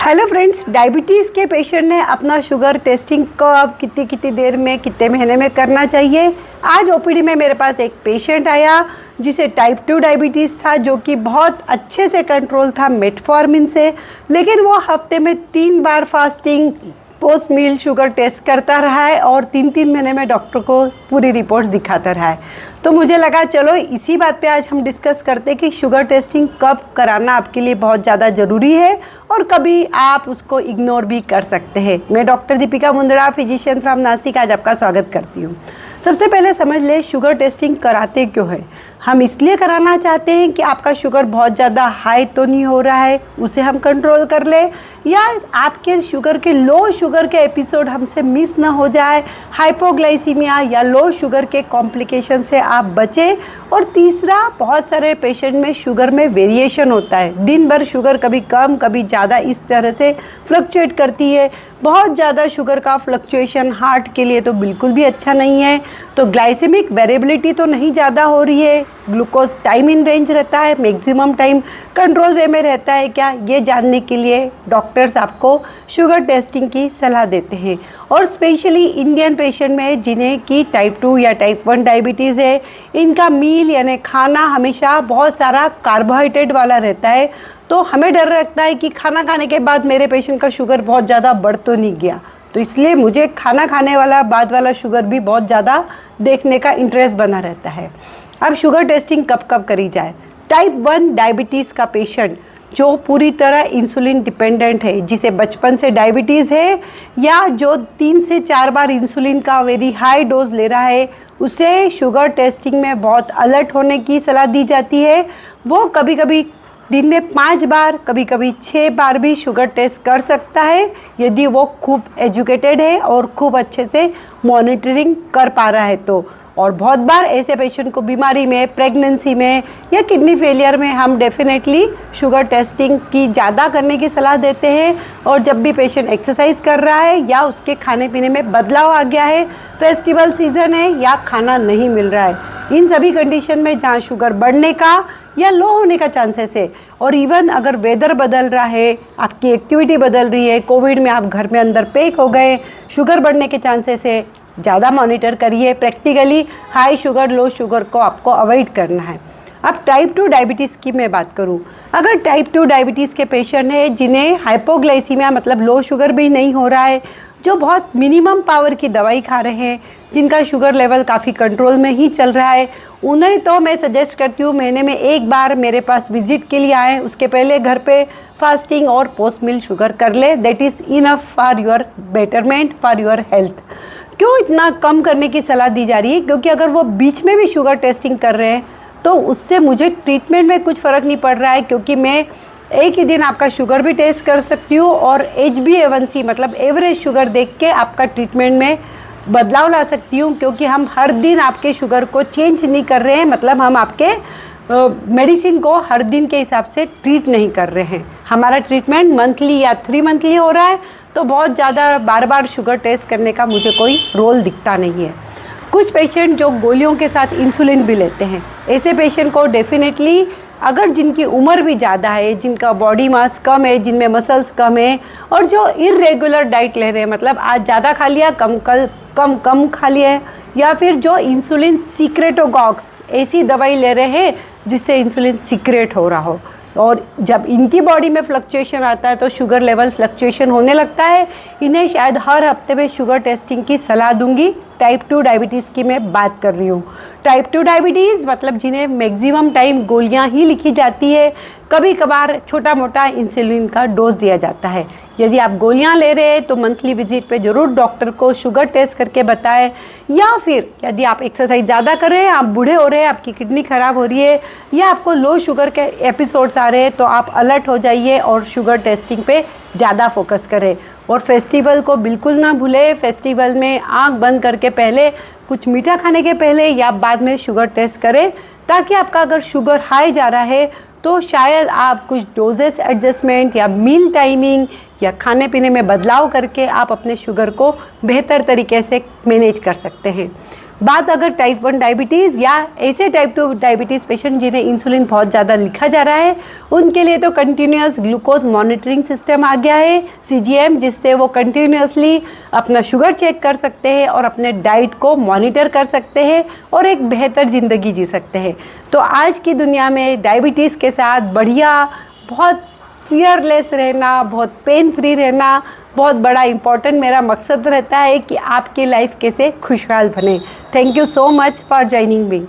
Hello friends, diabetes के patient ने अपना शुगर टेस्टिंग कब कितनी देर में कितने महीने में करना चाहिए। आज ओपीडी में मेरे पास एक पेशेंट आया जिसे टाइप 2 डायबिटीज़ था, जो कि बहुत अच्छे से कंट्रोल था मेटफॉर्मिन से, लेकिन वो हफ्ते में 3 बार फास्टिंग पोस्ट मील शुगर टेस्ट करता रहा है और 3 महीने में डॉक्टर को पूरी रिपोर्ट्स दिखाता रहा है। तो मुझे लगा चलो इसी बात पे आज हम डिस्कस करते कि शुगर टेस्टिंग कब कराना आपके लिए बहुत ज़्यादा ज़रूरी है और कभी आप उसको इग्नोर भी कर सकते हैं। मैं doctor Deepika Mundada, physician from Nashik, आज आपका स्वागत करती हूँ। सबसे पहले समझ ले शुगर टेस्टिंग कराते क्यों है। हम इसलिए कराना चाहते हैं कि आपका शुगर बहुत ज़्यादा हाई तो नहीं हो रहा है, उसे हम कंट्रोल कर ले, या आपके शुगर के लो शुगर के एपिसोड हमसे मिस ना हो जाए, हाइपोग्लाइसीमिया या लो शुगर के कॉम्प्लिकेशन से आप बचें। और तीसरा, बहुत सारे पेशेंट में शुगर में वेरिएशन होता है, दिन भर शुगर कभी कम कभी ज़्यादा इस तरह से फ्लक्चुएट करती है। बहुत ज़्यादा शुगर का फ्लक्चुएशन हार्ट के लिए तो बिल्कुल भी अच्छा नहीं है। तो ग्लाइसेमिक वेरिएबिलिटी तो नहीं ज़्यादा हो रही है, ग्लूकोज टाइम इन रेंज रहता है, मैक्सिमम टाइम कंट्रोल वे में रहता है क्या, ये जानने के लिए डॉक्टर्स आपको शुगर टेस्टिंग की सलाह देते हैं। और स्पेशली इंडियन पेशेंट में जिन्हें की टाइप 2 या टाइप 1 डायबिटीज़ है, इनका मील यानी खाना हमेशा बहुत सारा कार्बोहाइड्रेट वाला रहता है। तो हमें डर लगता है कि खाना खाने के बाद मेरे पेशेंट का शुगर बहुत ज़्यादा बढ़ तो नहीं गया, तो इसलिए मुझे खाना खाने वाला बाद वाला शुगर भी बहुत ज़्यादा देखने का इंटरेस्ट बना रहता है। अब शुगर टेस्टिंग कब कब करी जाए। टाइप 1 डायबिटीज़ का पेशेंट जो पूरी तरह इंसुलिन डिपेंडेंट है, जिसे बचपन से डायबिटीज़ है या जो 3 से 4 बार इंसुलिन का वेरी हाई डोज ले रहा है, उसे शुगर टेस्टिंग में बहुत अलर्ट होने की सलाह दी जाती है। वो कभी कभी दिन में 5 बार, कभी कभी 6 बार भी शुगर टेस्ट कर सकता है, यदि वो खूब एजुकेटेड है और खूब अच्छे से मॉनिटरिंग कर पा रहा है तो। और बहुत बार ऐसे पेशेंट को बीमारी में, प्रेगनेंसी में या किडनी फेलियर में हम डेफिनेटली शुगर टेस्टिंग की ज़्यादा करने की सलाह देते हैं। और जब भी पेशेंट एक्सरसाइज कर रहा है या उसके खाने पीने में बदलाव आ गया है, फेस्टिवल सीज़न है या खाना नहीं मिल रहा है, इन सभी कंडीशन में जहाँ शुगर बढ़ने का या लो होने का चांसेस है, और इवन अगर वेदर बदल रहा है, आपकी एक्टिविटी बदल रही है, कोविड में आप घर में अंदर पैक हो गए, शुगर बढ़ने के चांसेस है, ज़्यादा मॉनिटर करिए। Practically high sugar low sugar को आपको अवॉइड करना है। अब टाइप 2 डायबिटीज़ की मैं बात करूं, अगर टाइप 2 डायबिटीज़ के पेशेंट है जिन्हें हाइपोग्लाइसीमिया मतलब लो शुगर भी नहीं हो रहा है, जो बहुत मिनिमम पावर की दवाई खा रहे हैं, जिनका शुगर लेवल काफ़ी कंट्रोल में ही चल रहा है, उन्हें तो मैं सजेस्ट करती हूँ महीने में 1 बार मेरे पास विजिट के लिए आएँ। उसके पहले घर पे फास्टिंग और पोस्ट मील शुगर कर ले, that is enough for your betterment, for your health. क्यों इतना कम करने की सलाह दी जा रही है? क्योंकि अगर वो बीच में भी शुगर टेस्टिंग कर रहे हैं तो उससे मुझे ट्रीटमेंट में कुछ फ़र्क नहीं पड़ रहा है, क्योंकि मैं एक ही दिन आपका शुगर भी टेस्ट कर सकती हूँ और HbA1c मतलब एवरेज शुगर देख के आपका ट्रीटमेंट में बदलाव ला सकती हूँ। क्योंकि हम हर दिन आपके शुगर को चेंज नहीं कर रहे हैं, मतलब हम आपके मेडिसिन को हर दिन के हिसाब से ट्रीट नहीं कर रहे हैं। हमारा ट्रीटमेंट मंथली या 3 मंथली हो रहा है, तो बहुत ज़्यादा बार बार शुगर टेस्ट करने का मुझे कोई रोल दिखता नहीं है। कुछ पेशेंट जो गोलियों के साथ इंसुलिन भी लेते हैं, ऐसे पेशेंट को डेफिनेटली, अगर जिनकी उम्र भी ज़्यादा है, जिनका बॉडी मास कम है, जिनमें मसल्स कम है और जो इर्रेगुलर डाइट ले रहे हैं, मतलब आज ज़्यादा खा लिया, कम खा लिया, या फिर जो इंसुलिन सीक्रेटोगॉक्स ऐसी दवाई ले रहे हैं जिससे इंसुलिन सीक्रेट हो रहा हो, और जब इनकी बॉडी में फ्लक्चुएशन आता है तो शुगर लेवल फ्लक्चुएशन होने लगता है, इन्हें शायद हर हफ्ते में शुगर टेस्टिंग की सलाह दूंगी। टाइप 2 डायबिटीज़ की मैं बात कर रही हूँ। टाइप 2 डायबिटीज़ मतलब जिन्हें मैक्सिमम टाइम गोलियाँ ही लिखी जाती है, कभी कभार छोटा मोटा इंसुलिन का डोज दिया जाता है। यदि आप गोलियां ले रहे हैं तो मंथली विजिट पे ज़रूर डॉक्टर को शुगर टेस्ट करके बताएं, या फिर यदि आप एक्सरसाइज ज़्यादा कर रहे हैं, आप बूढ़े हो रहे हैं, आपकी किडनी ख़राब हो रही है या आपको लो शुगर के एपिसोड्स आ रहे हैं, तो आप अलर्ट हो जाइए और शुगर टेस्टिंग पे ज़्यादा फोकस करें। और फेस्टिवल को बिल्कुल ना भूलें। फेस्टिवल में आँख बंद करके पहले कुछ मीठा खाने के पहले या बाद में शुगर टेस्ट करें, ताकि आपका अगर शुगर हाई जा रहा है तो शायद आप कुछ डोजेस एडजस्टमेंट या मील टाइमिंग या खाने पीने में बदलाव करके आप अपने शुगर को बेहतर तरीके से मैनेज कर सकते हैं। बात अगर टाइप 1 डायबिटीज़ या ऐसे टाइप 2 डायबिटीज़ पेशेंट जिन्हें इंसुलिन बहुत ज़्यादा लिखा जा रहा है, उनके लिए तो कंटिन्यूस ग्लूकोज मॉनिटरिंग सिस्टम आ गया है CGM, जिससे वो कंटिन्यूसली अपना शुगर चेक कर सकते हैं और अपने डाइट को मॉनिटर कर सकते हैं और एक बेहतर ज़िंदगी जी सकते हैं। तो आज की दुनिया में डायबिटीज़ के साथ बढ़िया, बहुत फियरलेस रहना, बहुत पेन फ्री रहना बहुत बड़ा इम्पोर्टेंट मेरा मकसद रहता है कि आपकी लाइफ कैसे खुशहाल बने। Thank you so much for joining me.